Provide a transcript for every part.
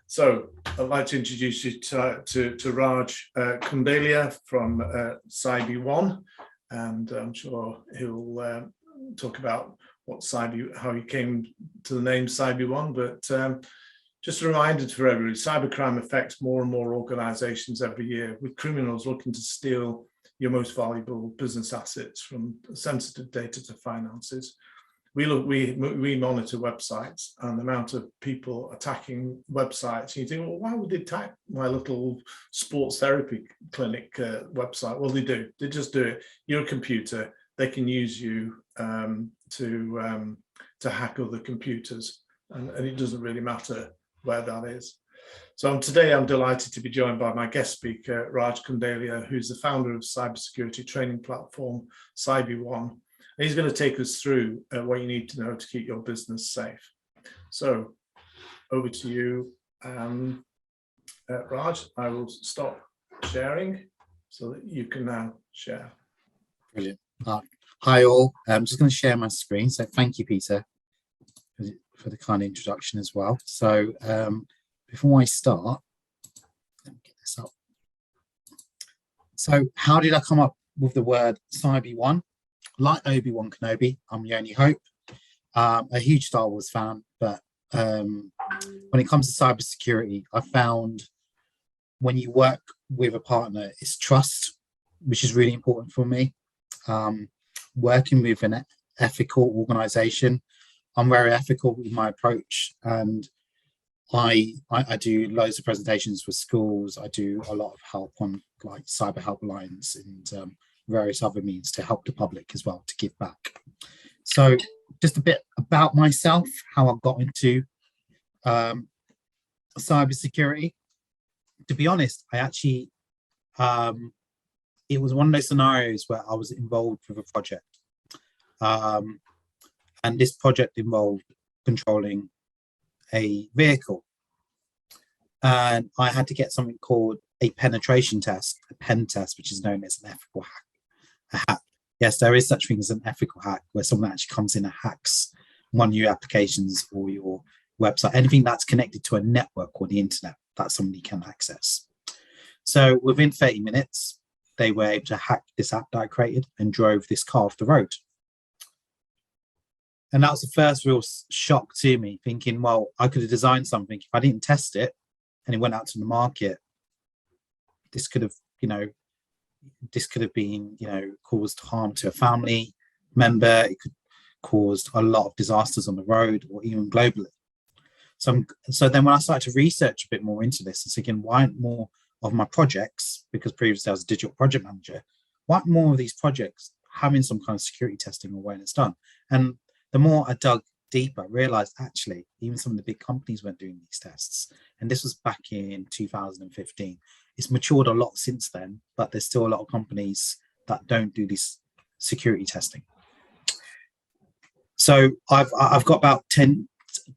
So I'd like to introduce you to Raj Kundalia from Cybione, and I'm sure he'll talk about what how he came to the name Cybione. But just a reminder for everybody, cybercrime affects more and more organizations every year, with criminals looking to steal your most valuable business assets, from sensitive data to finances. We monitor websites and the amount of people attacking websites. And you think, well, why would they attack my little sports therapy clinic website? Well, they do. They just do it. You're a computer. They can use you to hack other computers, and it doesn't really matter where that is. So today I'm delighted to be joined by my guest speaker, Raj Kundalia, who's the founder of cybersecurity training platform Cybione. He's going to take us through what you need to know to keep your business safe. So over to you, Raj. I will stop sharing so that you can now share. Brilliant. Hi all. I'm just going to share my screen. So thank you, Peter, for the kind introduction as well. So before I start, let me get this up. So how did I come up with the word Cybione? Like Obi-Wan Kenobi, I'm the only hope. A huge Star Wars fan, but when it comes to cybersecurity, I found when you work with a partner, it's trust, which is really important for me. Working with an ethical organization, I'm very ethical with my approach, and I do loads of presentations for schools. I do a lot of help on like cyber helplines and various other means to help the public as well, to give back. So just a bit about myself, how I got into cybersecurity. To be honest, I actually, it was one of those scenarios where I was involved with a project. And this project involved controlling a vehicle. And I had to get something called a penetration test, a pen test, which is known as an ethical hack. A hack. Yes, there is such thing as an ethical hack, where someone actually comes in and hacks one of your applications or your website, anything that's connected to a network or the internet that somebody can access. So within 30 minutes, they were able to hack this app that I created and drove this car off the road. And that was the first real shock to me, thinking, well, I could have designed something. If I didn't test it and it went out to the market, this could have, this could have been, caused harm to a family member. It could cause a lot of disasters on the road or even globally. So then when I started to research a bit more into this and thinking, why aren't more of my projects, because previously I was a digital project manager, why aren't more of these projects having some kind of security testing or when it's done? And the more I dug deeper, I realized actually even some of the big companies weren't doing these tests. And this was back in 2015. It's matured a lot since then, but there's still a lot of companies that don't do this security testing. So I've got about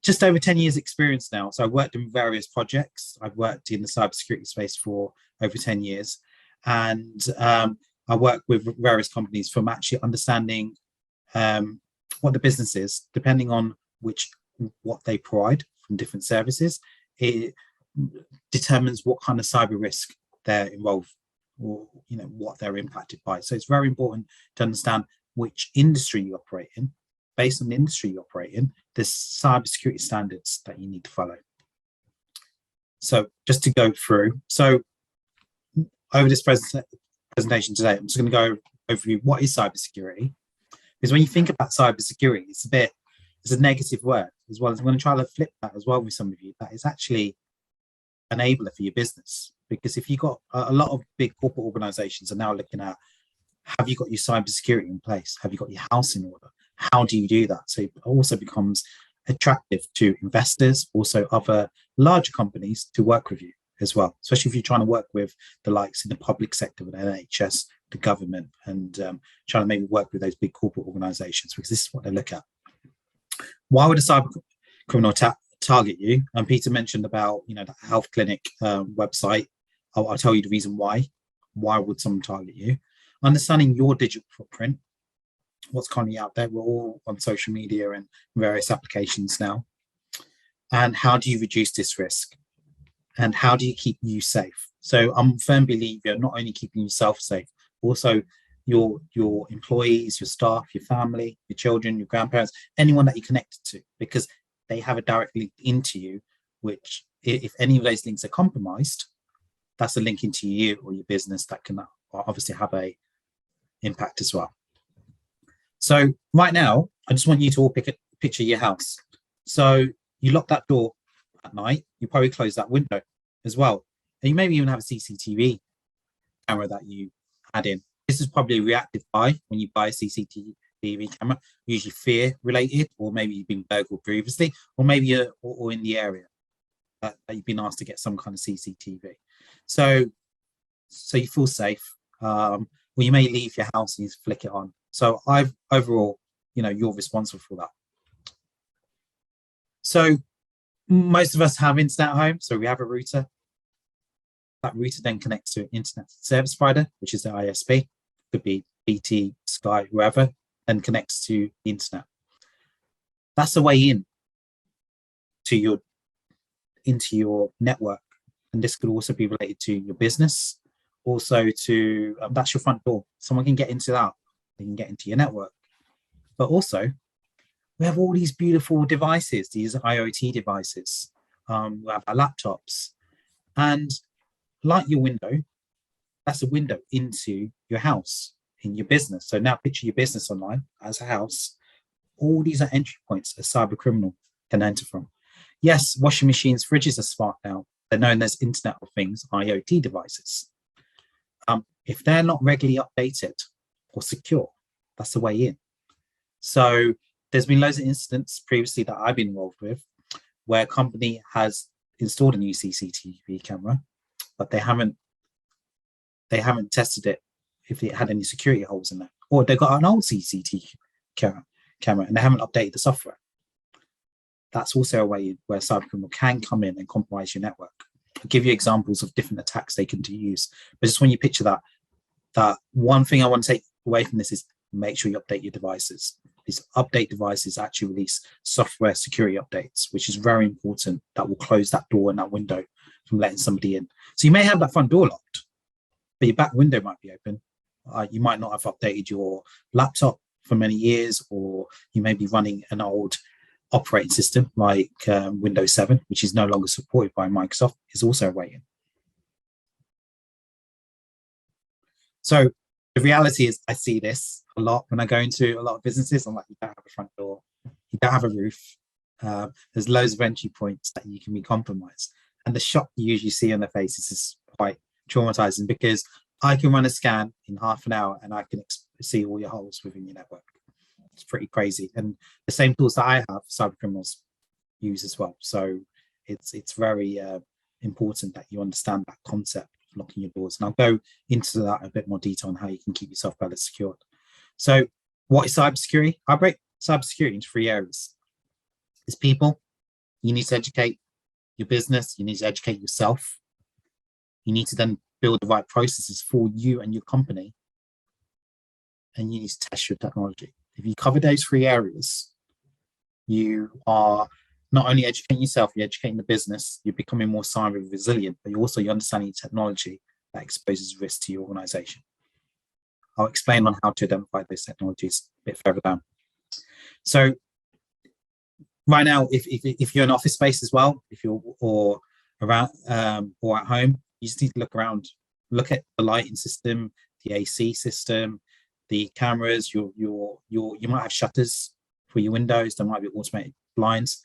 just over 10 years experience now. So I worked in various projects. I've worked in the cybersecurity space for over 10 years. And I work with various companies from actually understanding what the business is, depending on what they provide from different services. It determines what kind of cyber risk they're involved or what they're impacted by. So it's very important to understand which industry you operate in. Based on the industry you operate in, there's cybersecurity standards that you need to follow. So just to go through, so over this presentation today, I'm just going to go over what is cybersecurity. Because when you think about cybersecurity, it's a negative word as well. I'm going to try to flip that as well with some of you. That is actually an enabler for your business. Because if you've got a lot of big corporate organizations are now looking at, have you got your cybersecurity in place? Have you got your house in order? How do you do that? So it also becomes attractive to investors, also other larger companies to work with you as well, especially if you're trying to work with the likes in the public sector, with NHS, the government, and trying to maybe work with those big corporate organizations, because this is what they look at. Why would a cyber criminal target you? And Peter mentioned about the health clinic website. I'll tell you the reason why. Why would someone target you? Understanding your digital footprint, what's currently out there. We're all on social media and various applications now. And how do you reduce this risk? and how do you keep you safe? So I'm a firm believer not only keeping yourself safe, also your employees, your staff, your family, your children, your grandparents, anyone that you're connected to, because they have a direct link into you, which if any of those links are compromised, that's a link into you or your business that can obviously have a impact as well. So right now, I just want you to all picture your house. So you lock that door at night, you probably close that window as well. And you maybe even have a CCTV camera that you add in. This is probably a reactive buy when you buy a CCTV camera, usually fear related, or maybe you've been burgled previously, or maybe you're or in the area that you've been asked to get some kind of CCTV. So you feel safe. Or you may leave your house and you flick it on. So overall, you're responsible for that. So most of us have internet at home, so we have a router. That router then connects to an internet service provider, which is the ISP, could be BT, Sky, whoever, and connects to the internet. That's the way in to into your network, and this could also be related to your business. Also to that's your front door. Someone can get into that. They can get into your network. But also, we have all these beautiful devices, these IoT devices. We have our laptops, and like your window, that's a window into your house, in your business. So now picture your business online as a house. All these are entry points a cyber criminal can enter from. Yes, washing machines, fridges are smart now. They're known as Internet of Things, IoT devices. If they're not regularly updated or secure, that's the way in. So there's been loads of incidents previously that I've been involved with where a company has installed a new CCTV camera, but they haven't tested it if it had any security holes in there, or they've got an old CCTV camera and they haven't updated the software. That's also a way where cybercriminal can come in and compromise your network. I'll give you examples of different attacks they can use, but just when you picture that one thing I want to take away from this is make sure you update your devices. These update devices actually release software security updates, which is very important. That will close that door and that window from letting somebody in. So you may have that front door locked, but your back window might be open. You might not have updated your laptop for many years, or you may be running an old operating system like Windows 7, which is no longer supported by Microsoft, is also a way in. So the reality is I see this a lot when I go into a lot of businesses. I'm like, you don't have a front door, you don't have a roof. There's loads of entry points that you can be compromised. And the shock you usually see on their faces is quite traumatizing, because I can run a scan in half an hour and I can see all your holes within your network. It's pretty crazy. And the same tools that I have, cyber criminals use as well. So it's very important that you understand that concept of locking your doors. And I'll go into that in a bit more detail on how you can keep yourself better secured. So what is cybersecurity? I break cybersecurity into 3 areas. It's people. You need to educate your business. You need to educate yourself. You need to then build the right processes for you and your company. And you need to test your technology. If you cover those 3 areas, you are not only educating yourself, you're educating the business, you're becoming more cyber resilient, but you're understanding technology that exposes risk to your organization. I'll explain on how to identify those technologies a bit further down. So right now, if you're in office space as well, if you're or around or at home, you just need to look around, look at the lighting system, the AC system, the cameras. You might have shutters for your windows. There might be automated blinds.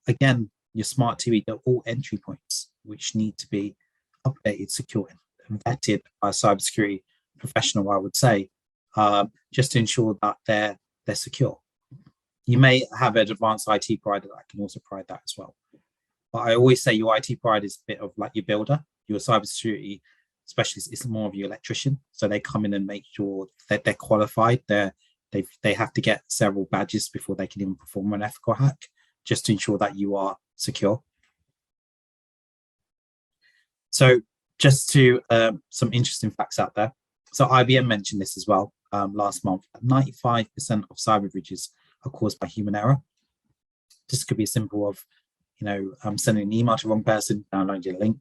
Again, your smart TV. They're all entry points which need to be updated, secured, and vetted by a cybersecurity professional. I would say, just to ensure that they're secure. You may have an advanced IT provider that can also provide that as well. But I always say your IT provider is a bit of like your builder. Your cybersecurity specialist is more of your electrician. So they come in and make sure that they're qualified. They have to get several badges before they can even perform an ethical hack, just to ensure that you are secure. So just to some interesting facts out there. So IBM mentioned this as well last month. 95% of cyber breaches are caused by human error. This could be a simple of sending an email to the wrong person, downloading a link,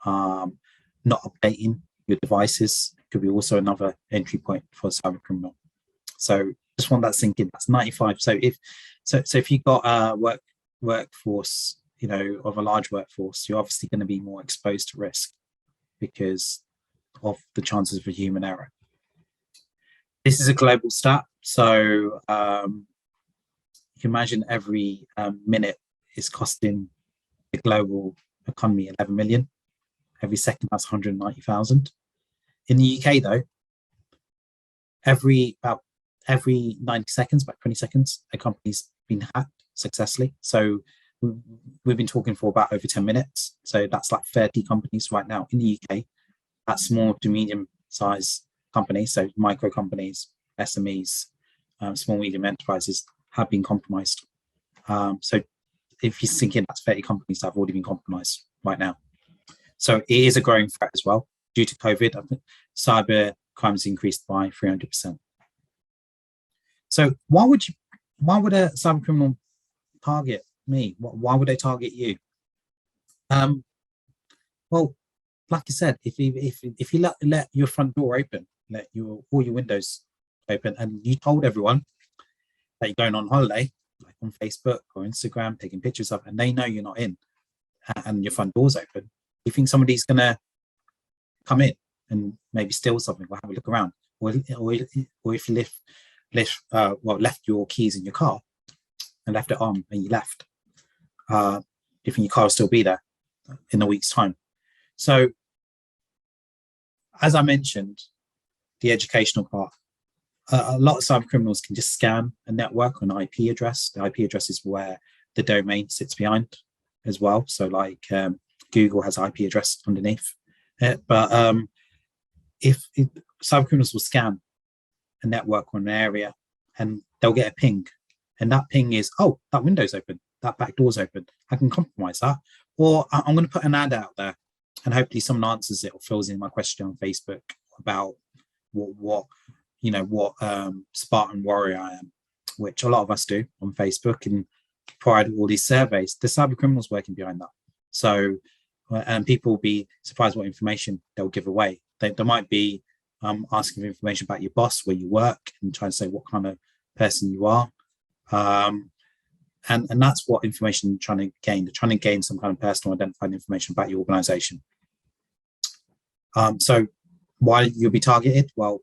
not updating your devices could be also another entry point for a cyber criminal. So just want that thinking. That's 95. So if you've got a workforce, of a large workforce, you're obviously going to be more exposed to risk because of the chances of a human error. This is a global stat, so you can imagine every minute is costing the global economy 11 million. Every second, that's 190,000. In the UK, though, every 90 seconds, about 20 seconds, a company's been hacked successfully. So we've been talking for about over 10 minutes. So that's like 30 companies right now in the UK. That's small to medium size companies, so micro companies, SMEs, small medium enterprises have been compromised. So if you're thinking, that's 30 companies that have already been compromised right now. So it is a growing threat as well. Due to COVID, I think cyber crimes increased by 300%. So why would a cyber criminal target me? Why would they target you? Well, like I said, if you let your front door open, let all your windows open, and you told everyone that you're going on holiday, like on Facebook or Instagram, taking pictures of, and they know you're not in, and your front door's open, you think somebody's gonna come in and maybe steal something or have a look around, or if you left your keys in your car and left it on and you left, you think your car will still be there in a week's time. So, as I mentioned, the educational part, a lot of cyber criminals can just scan a network or an IP address. The IP address is where the domain sits behind as well. So like Google has IP address underneath it. But if cyber criminals will scan a network or an area and they'll get a ping. And that ping is, oh, that window's open, that back door's open. I can compromise that. Or I'm going to put an ad out there and hopefully someone answers it or fills in my question on Facebook about what Spartan warrior I am, which a lot of us do on Facebook and provide all these surveys. The cyber criminals working behind that. So, and people will be surprised what information they'll give away. They might be asking for information about your boss, where you work, and trying to say what kind of person you are. And that's what information they're trying to gain. They're trying to gain some kind of personal identifying information about your organization. So why you'll be targeted? Well,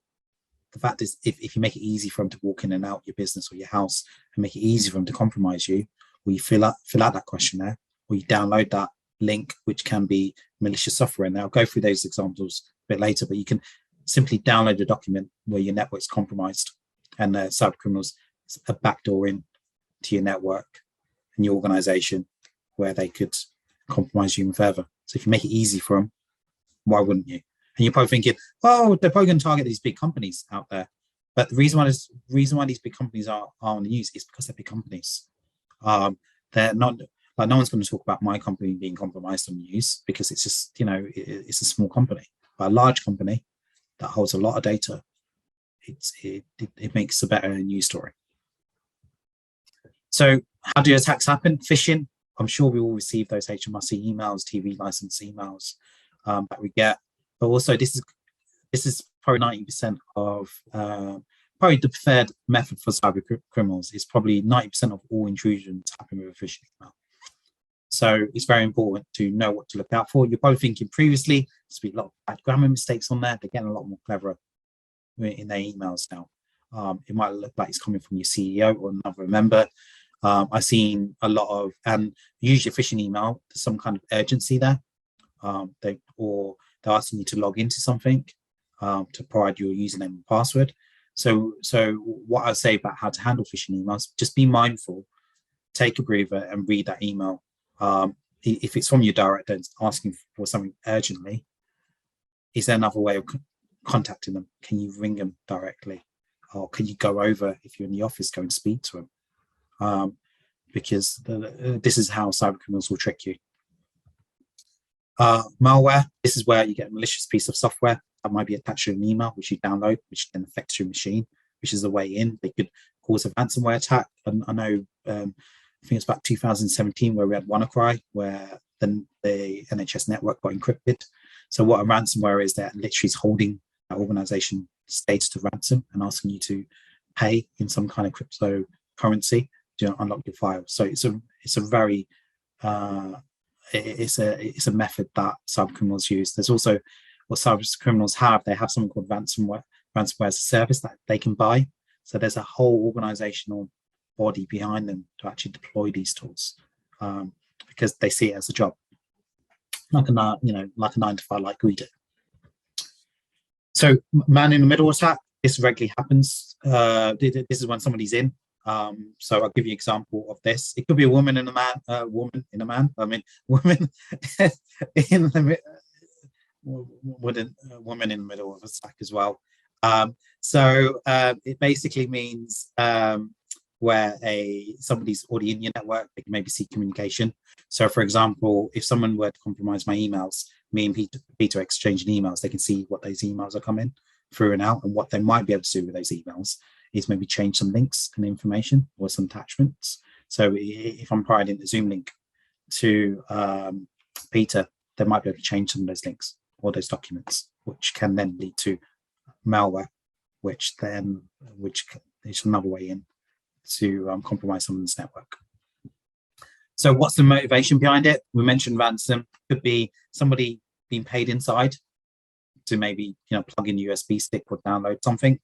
the fact is, if you make it easy for them to walk in and out your business or your house and make it easy for them to compromise you, or you fill out that questionnaire, or you download that link, which can be malicious software. And I'll go through those examples a bit later, but you can simply download a document where your network's compromised and the cyber criminals a backdoor in to your network and your organization where they could compromise you even further. So if you make it easy for them, why wouldn't you? And you're probably thinking, oh, they're probably going to target these big companies out there. But the reason why these big companies are on the news is because they're big companies. They're not, like, no one's going to talk about my company being compromised on the news because it's just, it's a small company. But a large company that holds a lot of data, it makes a better news story. So how do attacks happen? Phishing. I'm sure we all receive those HMRC emails, TV license emails that we get. But also this is probably 90% of probably the preferred method for cyber criminals. Is probably 90% of all intrusions happen with a phishing email. So it's very important to know what to look out for. You're probably thinking previously there's been a lot of bad grammar mistakes on there. They're getting a lot more clever in their emails now. It might look like it's coming from your CEO or another member. I've seen a lot of, and usually a phishing email, there's some kind of urgency there. They're asking you to log into something to provide your username and password. So what I say about how to handle phishing emails, just be mindful, take a breather and read that email. If it's from your director and asking for something urgently, is there another way of contacting them? Can you ring them directly? Or can you go over, if you're in the office, go and speak to them? Because this is how cyber criminals will trick you. Malware, this is where you get a malicious piece of software that might be attached to an email, which you download, which then affects your machine, which is the way in. They could cause a ransomware attack. And I know I think it's about 2017 where we had WannaCry, where the NHS network got encrypted. So what a ransomware is, that literally is holding that organization data to ransom and asking you to pay in some kind of cryptocurrency to unlock your files. So it's a very it's a method that cyber criminals use. There's also what cyber criminals have. They have something called ransomware as a service that they can buy. So there's a whole organizational body behind them to actually deploy these tools, because they see it as a job, like a 9-to-5, like we do. So man in the middle attack, this regularly happens. This is when somebody's in. So I'll give you an example of this. It could be a woman and a man, woman in a man. I mean, woman in the woman in the middle of a stack as well. So it basically means where somebody's already in your network, they can maybe see communication. So for example, if someone were to compromise my emails, me and Peter exchanging emails, they can see what those emails are coming through and out, and what they might be able to do with those emails is maybe change some links and information or some attachments. So if I'm providing a Zoom link to Peter, they might be able to change some of those links or those documents, which can then lead to malware, which is another way in to compromise someone's network. So what's the motivation behind it? We mentioned ransom. Could be somebody being paid inside to maybe plug in USB stick or download something.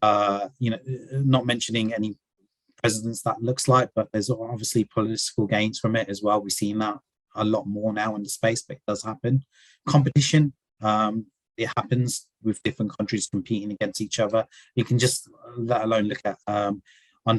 Not mentioning any presidents that looks like, but there's obviously political gains from it as well. We've seen that a lot more now in the space, but it does happen. Competition, it happens with different countries competing against each other. You can just, let alone look at on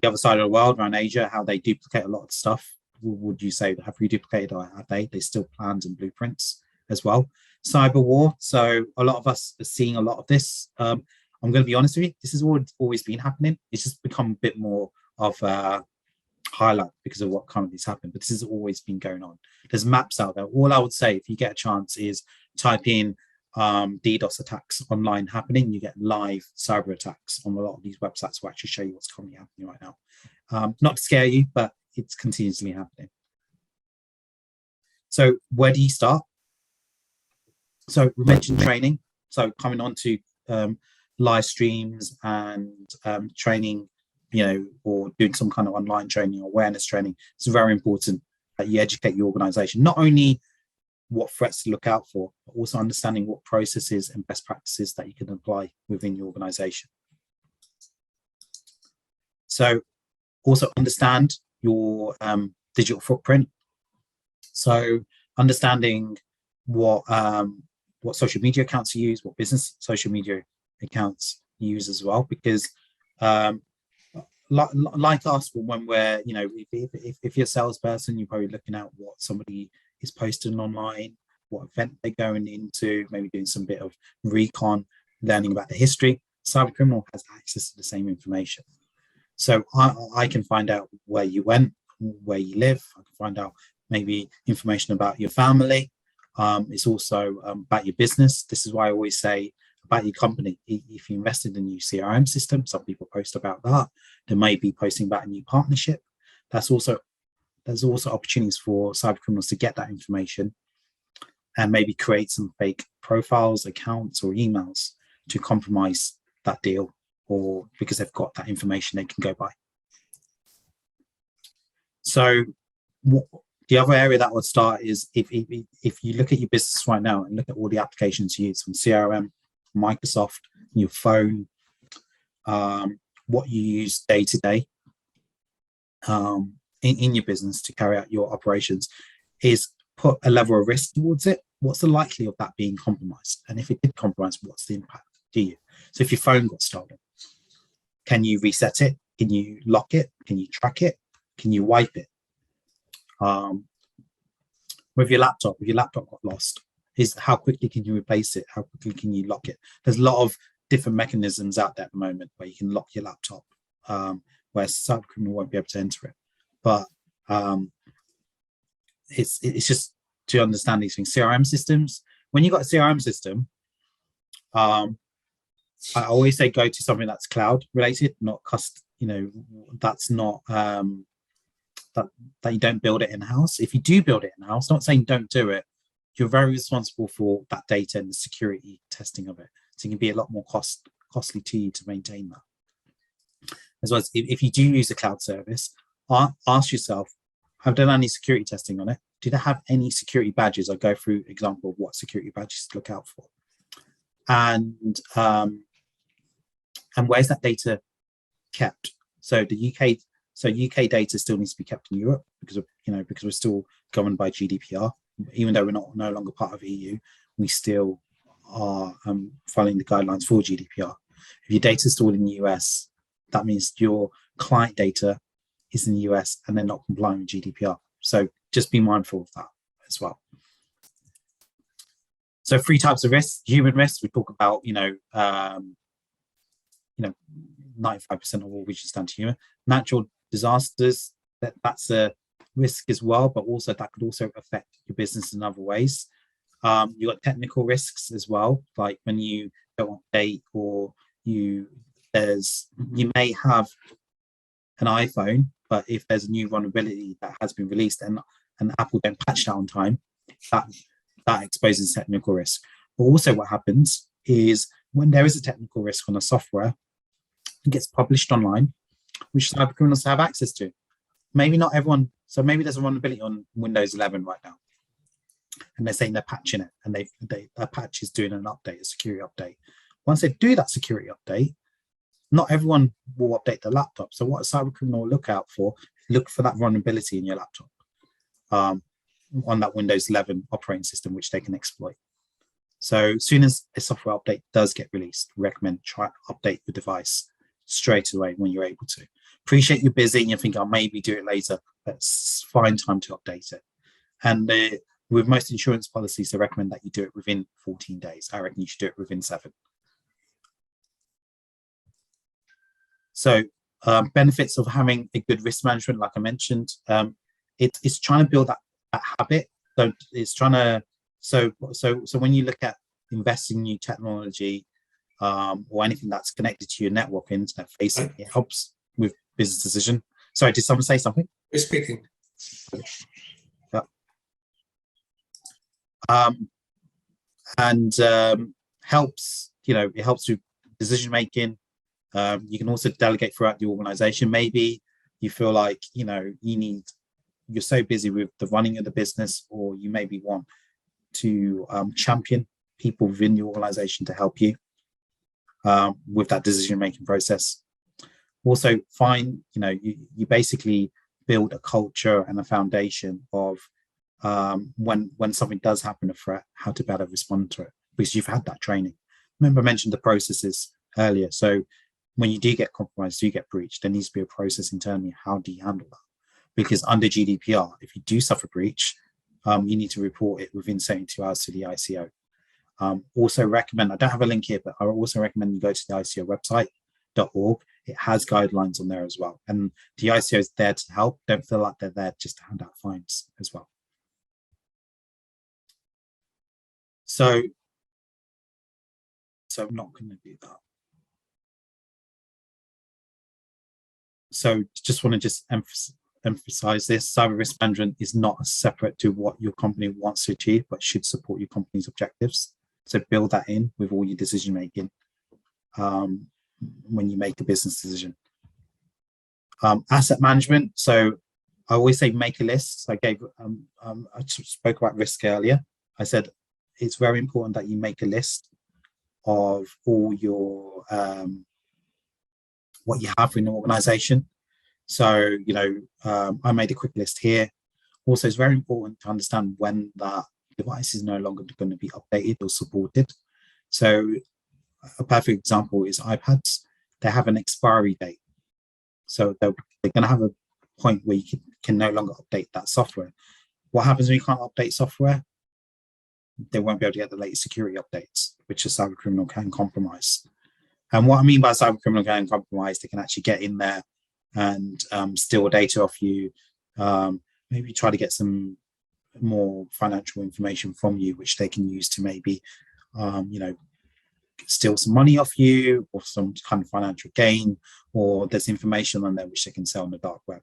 the other side of the world, around Asia, how they duplicate a lot of stuff. Would you say, have we duplicated, or have they? There's still plans and blueprints as well. Cyber war. So a lot of us are seeing a lot of this. I'm going to be honest with you, this has always been happening. It's just become a bit more of a highlight because of what currently has happened, but this has always been going on. There's maps out there. All I would say, if you get a chance, is type in DDoS attacks online happening. You get live cyber attacks on a lot of these websites will actually show you what's currently happening right now. Not to scare you, but it's continuously happening. So where do you start? So we mentioned training. So coming on to live streams and training, or doing some kind of online training or awareness training. It's very important that you educate your organization, not only what threats to look out for, but also understanding what processes and best practices that you can apply within your organization. So also understand your digital footprint. So understanding what social media accounts you use, what business social media accounts you use as well, because like us, when we're, if you're a salesperson, you're probably looking at what somebody is posting online, what event they're going into, maybe doing some bit of recon, learning about the history. Cyber criminal has access to the same information. So I can find out where you went, where you live. I can find out maybe information about your family. It's also about your business. This is why I always say about your company. If you invested in a new CRM system, some people post about that. They may be posting about a new partnership. There's also opportunities for cyber criminals to get that information and maybe create some fake profiles, accounts, or emails to compromise that deal, or because they've got that information they can go by. So the other area that would start is if you look at your business right now and look at all the applications you use from CRM, Microsoft, your phone, what you use day to day in your business to carry out your operations, is put a level of risk towards it. What's the likelihood of that being compromised? And if it did compromise, what's the impact to you? So if your phone got stolen, can you reset it? Can you lock it? Can you track it? Can you wipe it? With your laptop, if your laptop got lost, is how quickly can you replace it? How quickly can you lock it? There's a lot of different mechanisms out there at the moment where you can lock your laptop, where cyber criminal won't be able to enter it. But it's just to understand these things. CRM systems. When you've got a CRM system, I always say go to something that's cloud related, not that's not that you don't build it in-house. If you do build it in-house, not saying don't do it, you're very responsible for that data and the security testing of it. So it can be a lot more costly to you to maintain that. As well as if you do use a cloud service, ask yourself, have I done any security testing on it? Did I have any security badges? I'll go through example of what security badges to look out for. And where's that data kept? So the UK data still needs to be kept in Europe because we're still governed by GDPR. Even though we're no longer part of EU, we still are following the guidelines for GDPR. If your data is stored in the US, that means your client data is in the US and they're not complying with GDPR. So just be mindful of that as well. So 3 types of risks: human risks. We talk about 95% of all which is down to human. Natural disasters, that's a risk as well, but also that could also affect your business in other ways. You got technical risks as well, like when you don't update, or you may have an iPhone, but if there's a new vulnerability that has been released and Apple don't patch that on time, that exposes technical risk. But also what happens is when there is a technical risk on a software, it gets published online, which cyber criminals have access to. Maybe not everyone. So maybe there's a vulnerability on Windows 11 right now, and they're saying they're patching it, and a patch is doing an update, a security update. Once they do that security update, not everyone will update their laptop. So what a cyber criminal will look out for, look for that vulnerability in your laptop on that Windows 11 operating system, which they can exploit. So as soon as a software update does get released, recommend try to update your device straight away when you're able to. Appreciate you're busy and you think I'll maybe do it later, but find time to update it. And with most insurance policies, they recommend that you do it within 14 days. I reckon you should do it within 7. So benefits of having a good risk management, like I mentioned, it's trying to build that habit. So it's trying to, so when you look at investing in new technology or anything that's connected to your network, internet facing, it helps with business decision. Sorry, did someone say something? We're speaking. Yeah. And helps, it helps with decision making. You can also delegate throughout the organization. Maybe you feel like, you're so busy with the running of the business, or you maybe want to champion people within the organization to help you with that decision-making process. Also find, you basically build a culture and a foundation of when something does happen, a threat, how to better respond to it, because you've had that training. Remember I mentioned the processes earlier. So when you do get compromised, do get breached, there needs to be a process internally. How do you handle that? Because under GDPR, if you do suffer breach, you need to report it within 72 hours to the ICO. Also recommend, I don't have a link here, but I also recommend you go to the ICO website.org. It has guidelines on there as well. And the ICO is there to help. Don't feel like they're there just to hand out fines as well. So I'm not going to do that. So just want to emphasize this: cyber risk management is not separate to what your company wants to achieve, but should support your company's objectives. So build that in with all your decision making when you make a business decision. Asset management. So I always say make a list. I spoke about risk earlier. I said it's very important that you make a list of all your what you have in the organization. So, I made a quick list here. Also, it's very important to understand when that device is no longer going to be updated or supported. So a perfect example is iPads. They have an expiry date. So they're going to have a point where you can no longer update that software. What happens when you can't update software? They won't be able to get the latest security updates, which a cyber criminal can compromise. And what I mean by cyber criminal can compromise, they can actually get in there and steal data off you, maybe try to get some more financial information from you, which they can use to maybe, steal some money off you, or some kind of financial gain, or there's information on there which they can sell on the dark web.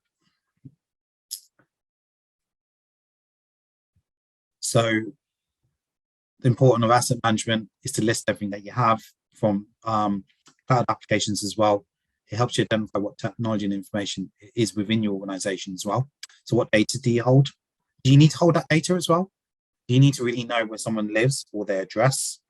So the importance of asset management is to list everything that you have from cloud applications as well. It helps you identify what technology and information is within your organization as well. So what data do you hold? Do you need to hold that data as well? Do you need to really know where someone lives or their address,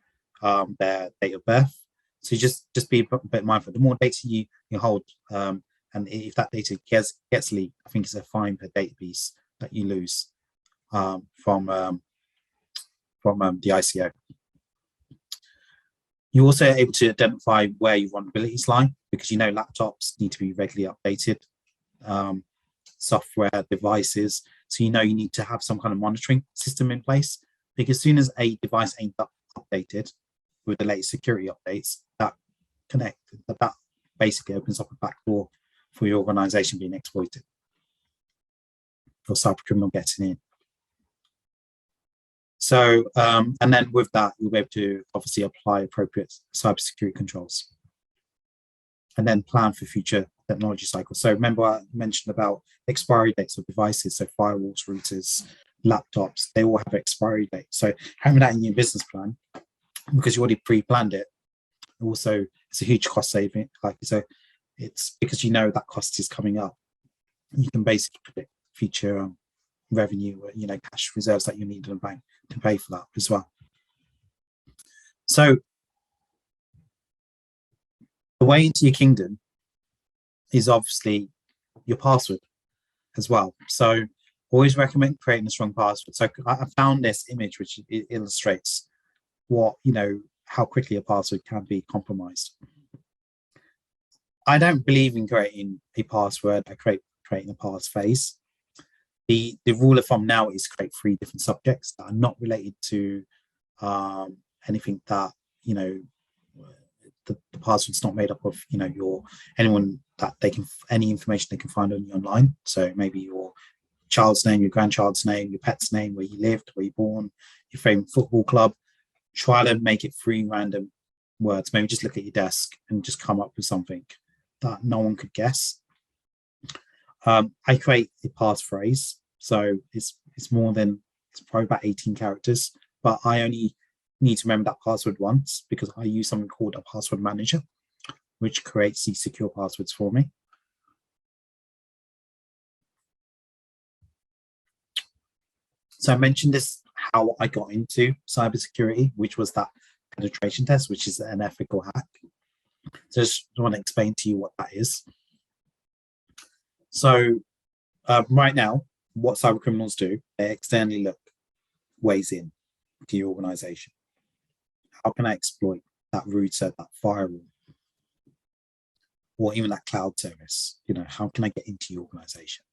their date of birth? So just be a bit mindful. The more data you hold, and if that data gets leaked, I think it's a fine per data piece that you lose from the ICO. You're also able to identify where your vulnerabilities lie, because laptops need to be regularly updated, software, devices. So you need to have some kind of monitoring system in place, because as soon as a device ain't updated with the latest security updates, that basically opens up a backdoor for your organization being exploited or cyber criminal getting in. So, and then with that, you'll be able to obviously apply appropriate cybersecurity controls and then plan for future technology cycles. So remember I mentioned about expiry dates of devices. So firewalls, routers, laptops, they all have expiry dates. So having that in your business plan, because you already pre-planned it, also it's a huge cost saving. So it's because that cost is coming up. You can basically predict future revenue, cash reserves that you need in the bank to pay for that as well. So the way into your kingdom is obviously your password as well. So always recommend creating a strong password. So I found this image which illustrates what, how quickly a password can be compromised. I don't believe in creating a password. I creating a passphrase. The rule of thumb now is create 3 different subjects that are not related to anything that the password's not made up of anyone that any information they can find on you online. So maybe your child's name, your grandchild's name, your pet's name, where you lived, where you're born, your favorite football club. Try to make it 3 random words. Maybe just look at your desk and just come up with something that no one could guess. I create a passphrase, so it's probably about 18 characters, but I only need to remember that password once because I use something called a password manager, which creates these secure passwords for me. So I mentioned this, how I got into cybersecurity, which was that penetration test, which is an ethical hack. So I just want to explain to you what that is. So right now, what cyber criminals do, they externally look ways in to your organization. How can I exploit that router, that firewall, or even that cloud service? How can I get into your organization?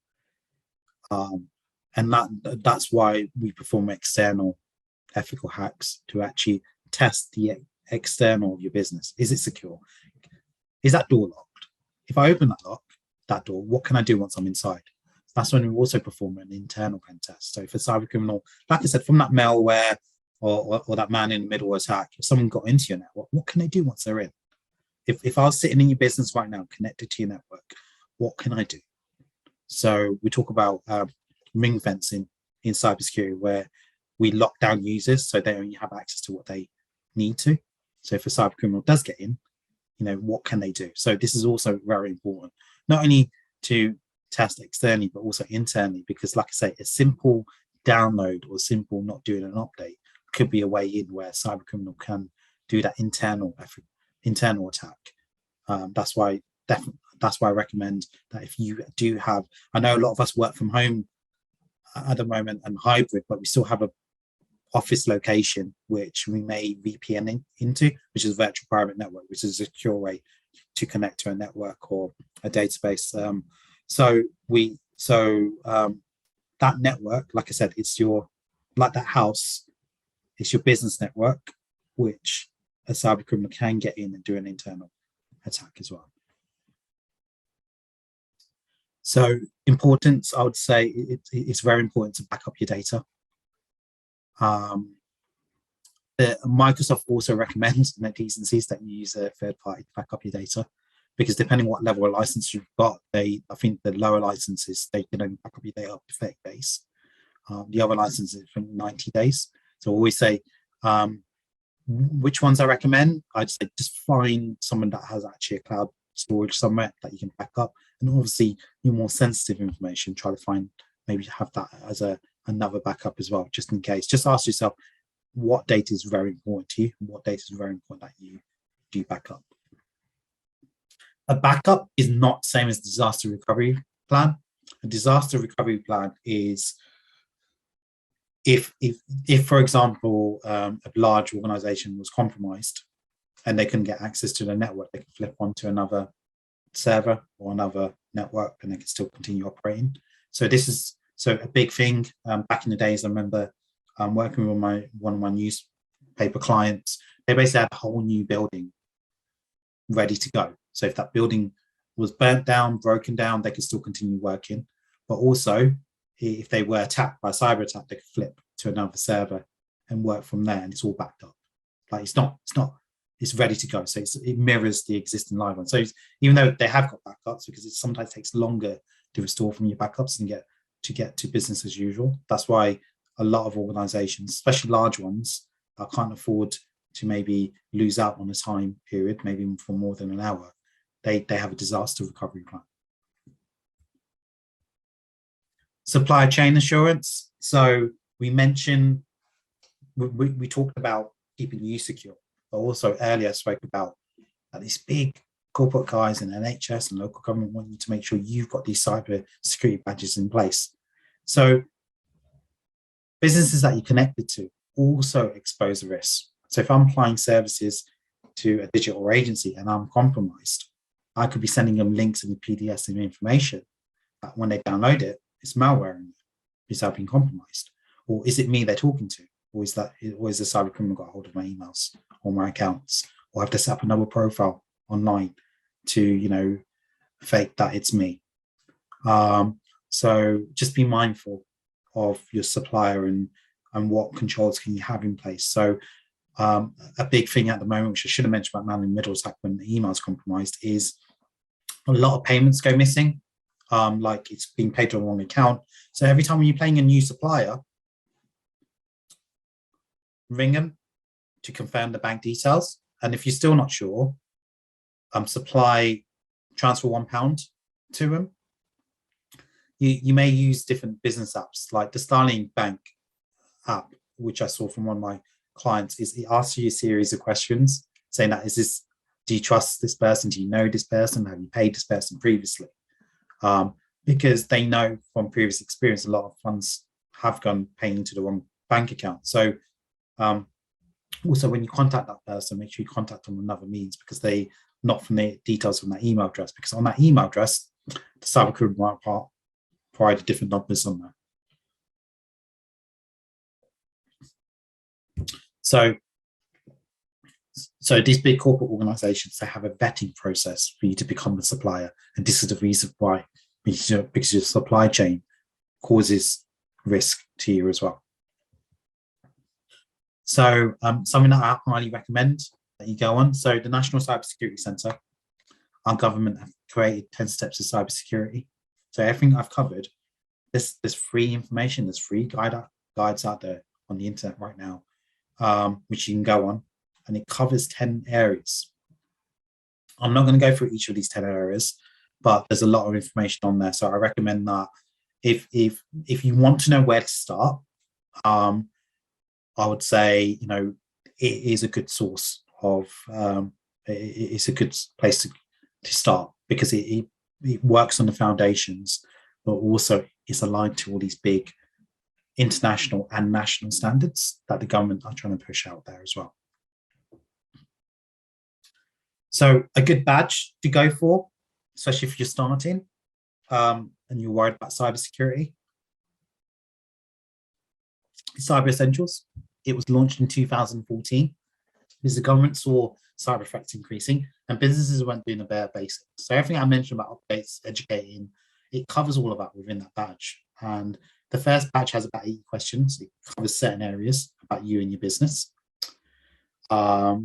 And that's why we perform external ethical hacks to actually test the external of your business. Is it secure? Is that door locked? If I open that door, what can I do once I'm inside? That's when we also perform an internal pen test. So if a cyber criminal, like I said, from that malware or that man in the middle attack, if someone got into your network, what can they do once they're in? If I was sitting in your business right now, connected to your network, what can I do? So we talk about ring fencing in cybersecurity, where we lock down users so they only have access to what they need to. So if a cyber criminal does get in, what can they do? So this is also very important, not only to test externally, but also internally, because like I say, a simple download or simple not doing an update could be a way in where a cyber criminal can do that internal attack. That's why I recommend that if you do have, I know a lot of us work from home at the moment and hybrid, but we still have a office location which we may VPN into, which is a virtual private network, which is a secure way to connect to a network or a database. That network, like I said, it's like that house, it's your business network, which a cyber criminal can get in and do an internal attack as well. So importance, I would say it's very important to back up your data. Microsoft also recommends in their T's and C's that you use a third party to back up your data, because depending what level of license you've got, I think the lower licenses, they can only back up your data up to 30 days. The other license is for 90 days. So I always say, which ones I recommend? I'd say just find someone that has actually a cloud storage somewhere that you can back up. And obviously, your more sensitive information, try to find, maybe have that as another backup as well, just in case. Just ask yourself, what data is very important to you and what data is very important that you do back up. A backup is not the same as disaster recovery plan. A disaster recovery plan is if for example, a large organization was compromised and they couldn't get access to the network, they could flip onto another server or another network and they can still continue operating. So this is a big thing. Back in the days, I remember working with one of my newspaper clients. They basically had a whole new building ready to go. So if that building was burnt down, broken down, they could still continue working. But also, if they were attacked by a cyber attack, they could flip to another server and work from there, and it's all backed up. Like it's ready to go. So it mirrors the existing live one. So even though they have got backups, because it sometimes takes longer to restore from your backups and get to business as usual. That's why a lot of organizations, especially large ones, can't afford to maybe lose out on a time period, maybe for more than an hour. They have a disaster recovery plan. Supply chain assurance. So we mentioned, we talked about keeping you secure, but also earlier I spoke about these big corporate guys in NHS and local government want you to make sure you've got these cyber security badges in place. So businesses that you're connected to also expose the risk. So if I'm applying services to a digital agency and I'm compromised, I could be sending them links and PDFs and information that when they download it, it's malware and it's been compromised. Or is it me they're talking to? Or is the cyber criminal got hold of my emails or my accounts? Or have they set up another profile online to, fake that it's me? So just be mindful of your supplier and what controls can you have in place. So a big thing at the moment, which I should have mentioned about man in the middle attack when the email is compromised, is a lot of payments go missing. Like it's being paid to a wrong account. So every time when you're paying a new supplier, ring them to confirm the bank details. And if you're still not sure, transfer £1 to them. You may use different business apps like the Starling Bank app, which I saw from one of my clients. It asks you a series of questions saying that, do you trust this person? Do you know this person? Have you paid this person previously? Because they know from previous experience, a lot of funds have gone paying into the wrong bank account. So also when you contact that person, make sure you contact them on another means, because they not from the details from that email address, because on that email address, the cybercriminal might provide different numbers on that. So these big corporate organizations, they have a vetting process for you to become a supplier. And this is the reason why, because your supply chain causes risk to you as well. So something that I highly recommend that you go on. So the National Cybersecurity Centre, our government have created 10 steps of cybersecurity. So everything I've covered, there's free information, there's free guides out there on the internet right now, which you can go on, and it covers 10 areas. I'm not going to go through each of these 10 areas, but there's a lot of information on there. So I recommend that if you want to know where to start, I would say, it is a good source of, it's a good place to start, because it works on the foundations, but also it's aligned to all these big international and national standards that the government are trying to push out there as well. So a good badge to go for, especially if you're starting and you're worried about cybersecurity. Cyber Essentials. It was launched in 2014 because the government saw cyber threats increasing and businesses weren't doing the bare basics. So everything I mentioned about updates, educating, it covers all of that within that badge. And the first badge has about 80 questions. It covers certain areas about you and your business,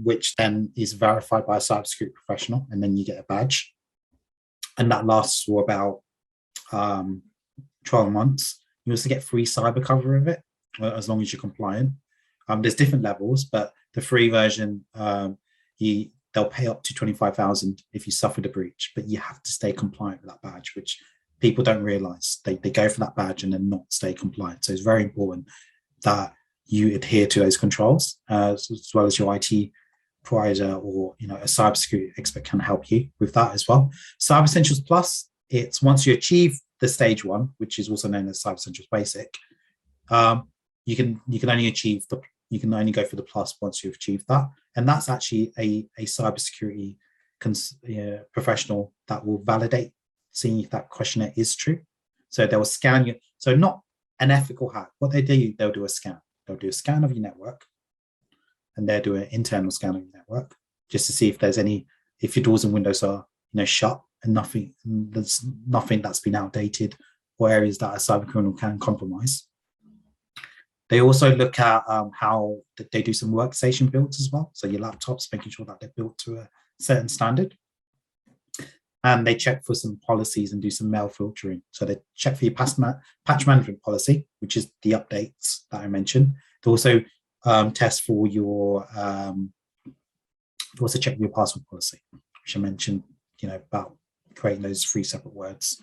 which then is verified by a cybersecurity professional, and then you get a badge. And that lasts for about 12 months. You also get free cyber cover of it, as long as you're compliant. There's different levels, but the free version, they'll pay up to 25,000 if you suffered a breach, but you have to stay compliant with that badge, which people don't realize. They go for that badge and then not stay compliant. So it's very important that you adhere to those controls, as well as your IT provider or a cybersecurity expert can help you with that as well. Cyber Essentials Plus, it's once you achieve the stage 1, which is also known as Cyber Essentials Basic, you can only go for the plus once you've achieved that, and that's actually a cybersecurity professional that will validate, seeing if that questionnaire is true. So they will scan you. So not an ethical hack. What they do, they'll do a scan. They'll do a scan of your network, and they'll do an internal scan of your network just to see if your doors and windows are shut and there's nothing that's been outdated or areas that a cyber criminal can compromise. They also look at how they do some workstation builds as well. So your laptops, making sure that they're built to a certain standard. And they check for some policies and do some mail filtering. So they check for your patch management policy, which is the updates that I mentioned. They also test for your, they also check your password policy, which I mentioned, about creating those 3 separate words.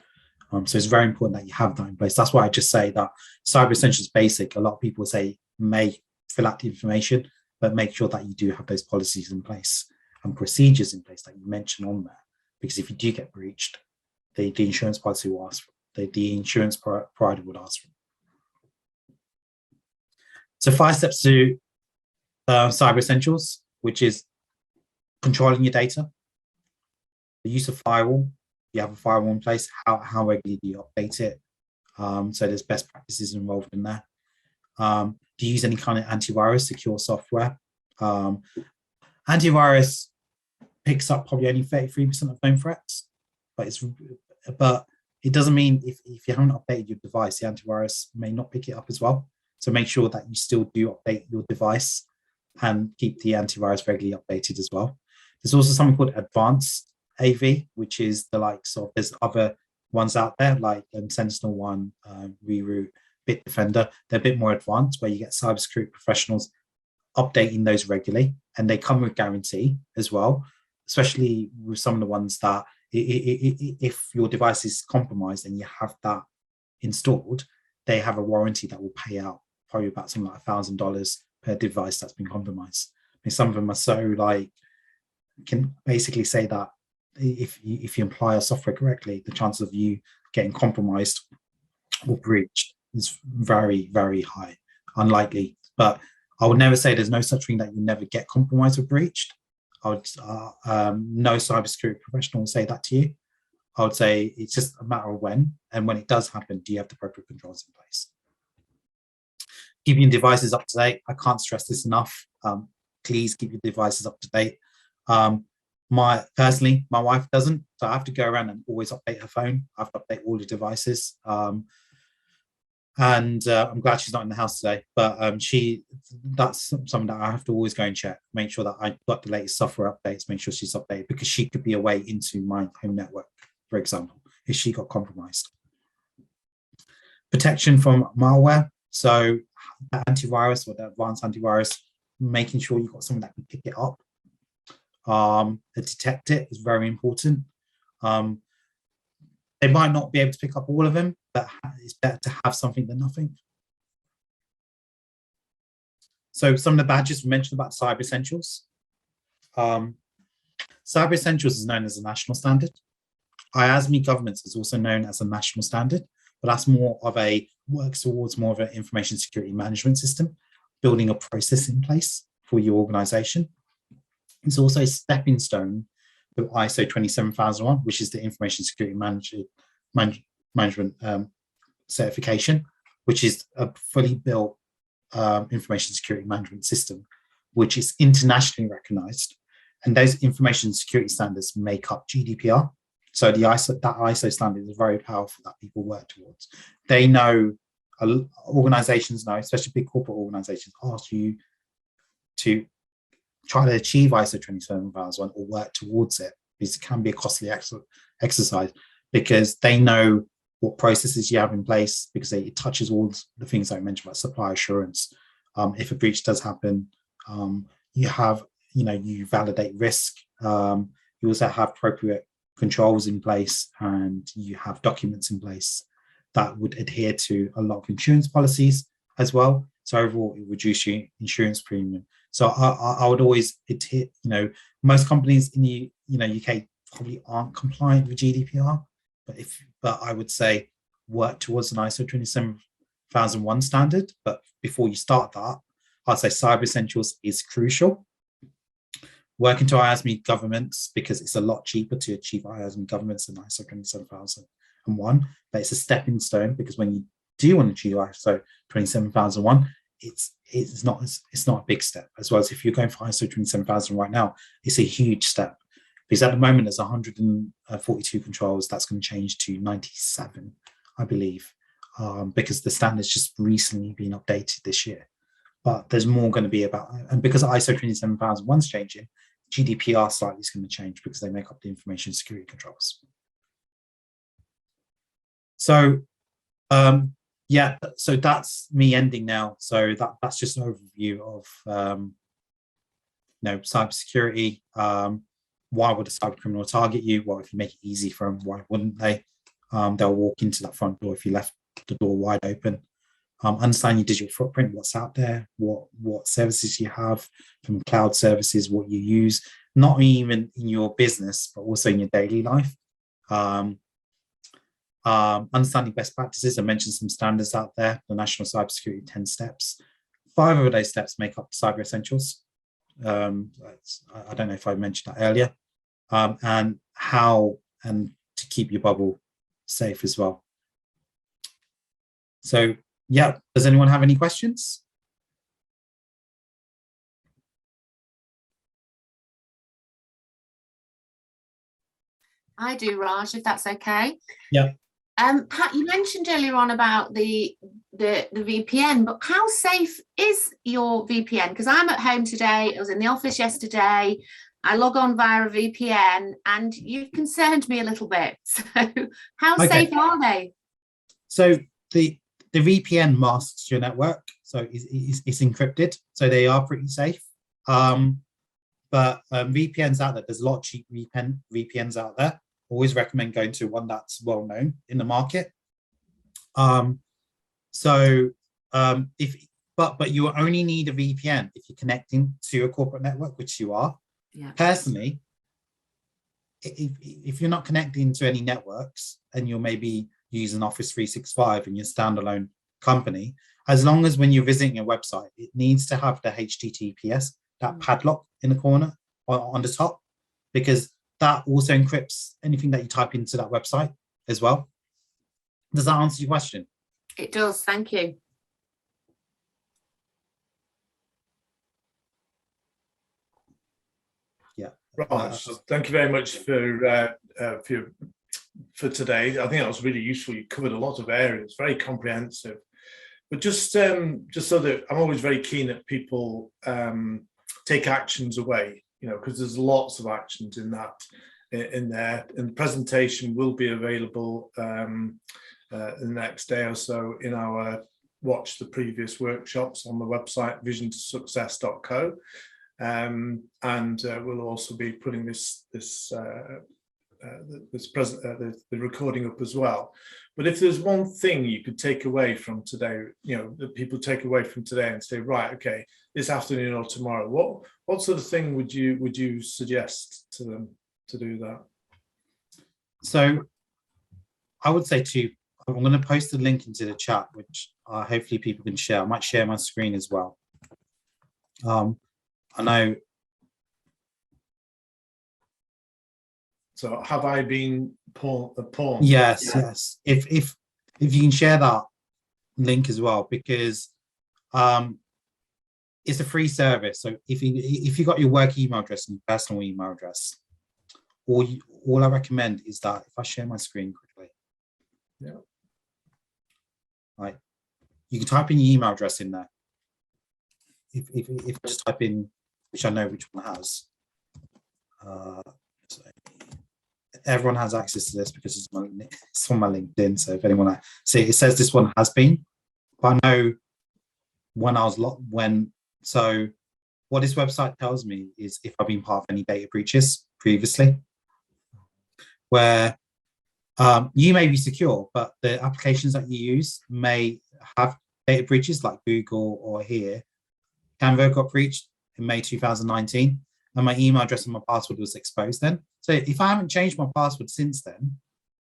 So it's very important that you have that in place. That's why I just say that Cyber Essentials Basic, a lot of people say may fill out the information, but make sure that you do have those policies in place and procedures in place that you mention on there. Because if you do get breached, the insurance policy will ask for, the insurance provider would ask for. So 5 steps to Cyber Essentials, which is controlling your data, the use of firewall. You have a firewall in place, how regularly do you update it? So there's best practices involved in there. Do you use any kind of antivirus, secure software? Antivirus picks up probably only 33% of phone threats, but it doesn't mean if you haven't updated your device, the antivirus may not pick it up as well. So make sure that you still do update your device and keep the antivirus regularly updated as well. There's also something called advanced AV, which is the likes of, there's other ones out there like Sentinel-1, Reroute, Bitdefender. They're a bit more advanced, where you get cybersecurity professionals updating those regularly, and they come with guarantee as well, especially with some of the ones that if your device is compromised and you have that installed, they have a warranty that will pay out probably about something like $1,000 per device that's been compromised. I mean, some of them are so can basically say that if you apply a software correctly, the chance of you getting compromised or breached is very, very high, unlikely. But I would never say there's no such thing that you never get compromised or breached. I would no cybersecurity professional will say that to you. I would say it's just a matter of when, and when it does happen, do you have the appropriate controls in place? Keeping your devices up to date. I can't stress this enough. Please keep your devices up to date. My wife doesn't, so I have to go around and always update her phone. I have to update all the devices. And I'm glad she's not in the house today, but that's something that I have to always go and check, make sure that I got the latest software updates, make sure she's updated, because she could be away into my home network, for example, if she got compromised. Protection from malware. So antivirus or the advanced antivirus, making sure you've got something that can pick it up. To detect it is very important. They might not be able to pick up all of them, but it's better to have something than nothing. So some of the badges we mentioned about Cyber Essentials. Cyber Essentials is known as a national standard. IASME governance is also known as a national standard, but that's more of works towards more of an information security management system, building a process in place for your organization. It's also a stepping stone to ISO 27001, which is the information security management certification, which is a fully built information security management system, which is internationally recognized. And those information security standards make up GDPR. So that ISO standard is very powerful that people work towards. They know, organizations know, especially big corporate organizations, ask you to try to achieve ISO 27001 or work towards it, because it can be a costly exercise, because they know what processes you have in place, because it touches all the things I mentioned about supply assurance. If a breach does happen, you have, you validate risk. You also have appropriate controls in place, and you have documents in place that would adhere to a lot of insurance policies as well. So overall, it reduces your insurance premium. So I would always adhere, most companies in the UK probably aren't compliant with GDPR, but I would say work towards an ISO 27001 standard. But before you start that, I'd say Cyber Essentials is crucial. Working to IASME governments, because it's a lot cheaper to achieve IASME governments than ISO 27001, but it's a stepping stone, because when you do want to achieve ISO 27001, it's not a big step. As well as if you're going for ISO 27000 right now, it's a huge step, because at the moment there's 142 controls. That's going to change to 97, I believe, because the standard's just recently been updated this year. But there's more going to be about, and because ISO 27001's changing, GDPR slightly is going to change, because they make up the information security controls. So so that's me ending now. So that's just an overview of cybersecurity. Why would a cyber criminal target you? Well, if you make it easy for them, why wouldn't they? They'll walk into that front door if you left the door wide open. Understand your digital footprint, what's out there, what services you have from cloud services, what you use, not even in your business, but also in your daily life. Understanding best practices. I mentioned some standards out there, the National Cybersecurity 10 steps. 5 of those steps make up Cyber Essentials. I don't know if I mentioned that earlier. And how and to keep your bubble safe as well. So, yeah, does anyone have any questions? I do, Raj, if that's okay. Yeah. Pat, you mentioned earlier on about the VPN, but how safe is your VPN? Because I'm at home today, I was in the office yesterday, I log on via a VPN, and you've concerned me a little bit. So how safe are they? So the VPN masks your network, so it's encrypted, so they are pretty safe. But VPNs out there, there's a lot of cheap VPNs out there. Always recommend going to one that's well known in the market. But you only need a VPN if you're connecting to a corporate network, which you are. Yeah. Personally, if you're not connecting to any networks and you're maybe using Office 365 in your standalone company, as long as when you're visiting a website, it needs to have the HTTPS, that padlock in the corner on the top, because that also encrypts anything that you type into that website as well. Does that answer your question? It does, thank you. Yeah. Raj, thank you very much for today. I think that was really useful. You covered a lot of areas, very comprehensive. But just so that I'm always very keen that people take actions away, because there's lots of actions in there. And the presentation will be available the next day or so in our watch the previous workshops on the website visiontosuccess.co. And we'll also be putting the recording up as well. But if there's one thing you could take away from today, that people take away from today and say, right, okay, this afternoon or tomorrow, what sort of thing would you suggest to them to do that? So I would say I'm going to post a link into the chat, which hopefully people can share. I might share my screen as well. I know. So have I been pawned? Yes. If you can share that link as well, because it's a free service. So if you got your work email address and your personal email address, all I recommend is that if I share my screen quickly, right, you can type in your email address in there. If I just type in, which I know which one has, everyone has access to this because it's on my LinkedIn. So if anyone see, it says this one has been, but I know when I was so what this website tells me is if I've been part of any data breaches previously, where you may be secure, but the applications that you use may have data breaches, like Google or here. Canva got breached in May 2019, and my email address and my password was exposed then. So if I haven't changed my password since then,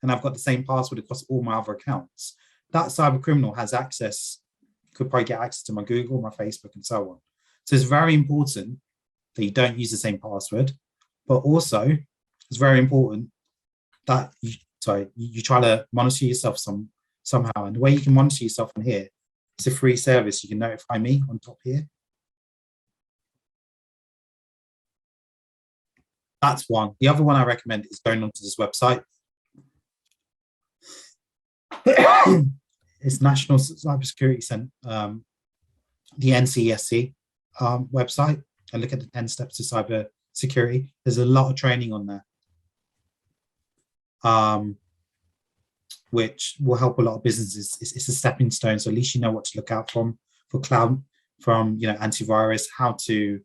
and I've got the same password across all my other accounts, that cyber criminal has access, could probably get access to my Google, my Facebook, and so on. So it's very important that you don't use the same password, but also it's very important that you try to monitor yourself somehow. And the way you can monitor yourself on here, it's a free service. You can notify me on top here. That's one. The other one I recommend is going onto this website. It's National Cybersecurity Center, the NCSC website, and look at the 10 steps to cyber security. There's a lot of training on there, which will help a lot of businesses. It's a stepping stone, so at least you know what to look out for cloud, from antivirus, how to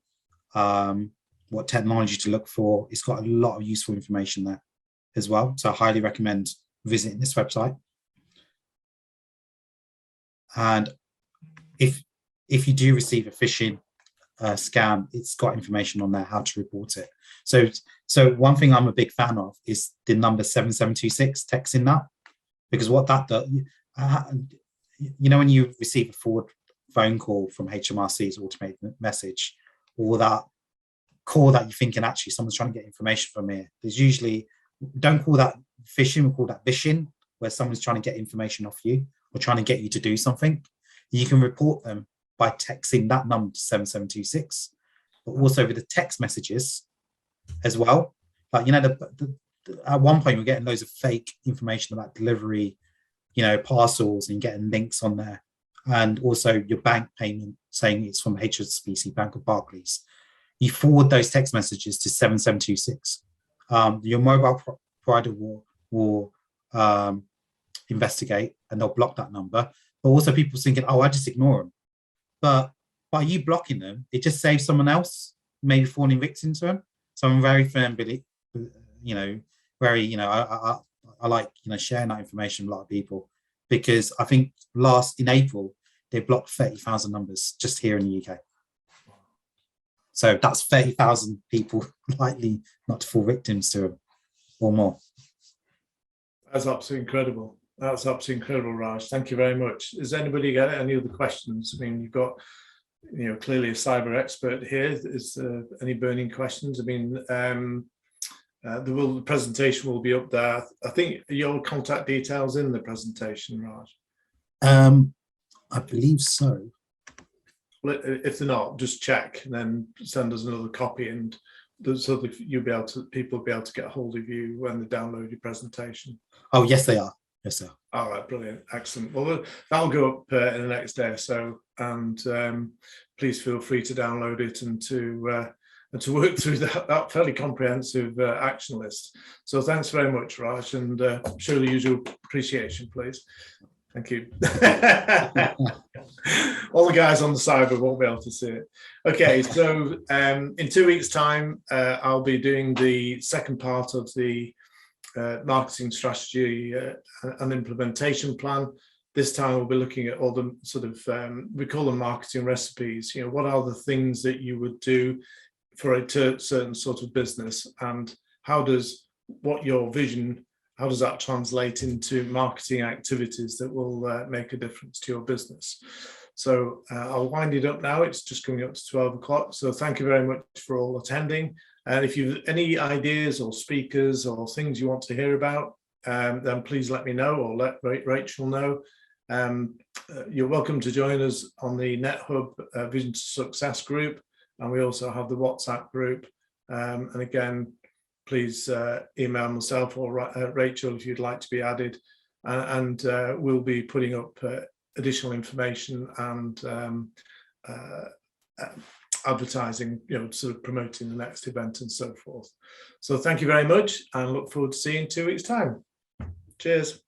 what technology to look for. It's got a lot of useful information there as well. So I highly recommend visiting this website. And if you do receive a phishing scam, it's got information on there how to report it. So one thing I'm a big fan of is the number 7726, texting that, because what that does, when you receive a forward phone call from HMRC's automated message, or that call that you're thinking actually someone's trying to get information from here, there's usually, don't call that phishing, we call that vishing, where someone's trying to get information off you or trying to get you to do something. You can report them by texting that number to 7726, but also with the text messages as well. Like, at one point we're getting loads of fake information about delivery, parcels, and getting links on there. And also your bank payment saying it's from HSBC Bank or Barclays. You forward those text messages to 7726. Your mobile provider will investigate, and they'll block that number. But also people thinking, I just ignore them. But by you blocking them, it just saves someone else maybe falling victim to them. So I'm very firm, I like, sharing that information with a lot of people, because I think in April, they blocked 30,000 numbers just here in the UK. So that's 30,000 people likely not to fall victims to them or more. That's absolutely incredible. That's absolutely incredible, Raj. Thank you very much. Has anybody got any other questions? I mean, you've got, clearly a cyber expert here. Is there any burning questions? I mean, the presentation will be up there. I think your contact details in the presentation, Raj. I believe so. Well, if they're not, just check and then send us another copy, and so that people will be able to get a hold of you when they download your presentation. Oh, yes, they are. Yes, sir. All right, brilliant, excellent. Well, that'll go up in the next day or so, and please feel free to download it and to work through that fairly comprehensive action list. So thanks very much, Raj, and show the usual appreciation, please. Thank you. All the guys on the cyber won't be able to see it. Okay, so in 2 weeks' time, I'll be doing the second part of the marketing strategy and implementation plan. This time we'll be looking at all the sort of, we call them marketing recipes. What are the things that you would do for a certain sort of business, and how does that translate into marketing activities that will make a difference to your business? So I'll wind it up now. It's just coming up to 12 o'clock. So thank you very much for all attending. And if you've any ideas or speakers or things you want to hear about, then please let me know, or let Rachel know. You're welcome to join us on the NetHub Vision to Success group. And we also have the WhatsApp group. And again, please email myself or Rachel if you'd like to be added. And we'll be putting up additional information and advertising, sort of promoting the next event and so forth. So thank you very much, and look forward to seeing you in 2 weeks' time. Cheers.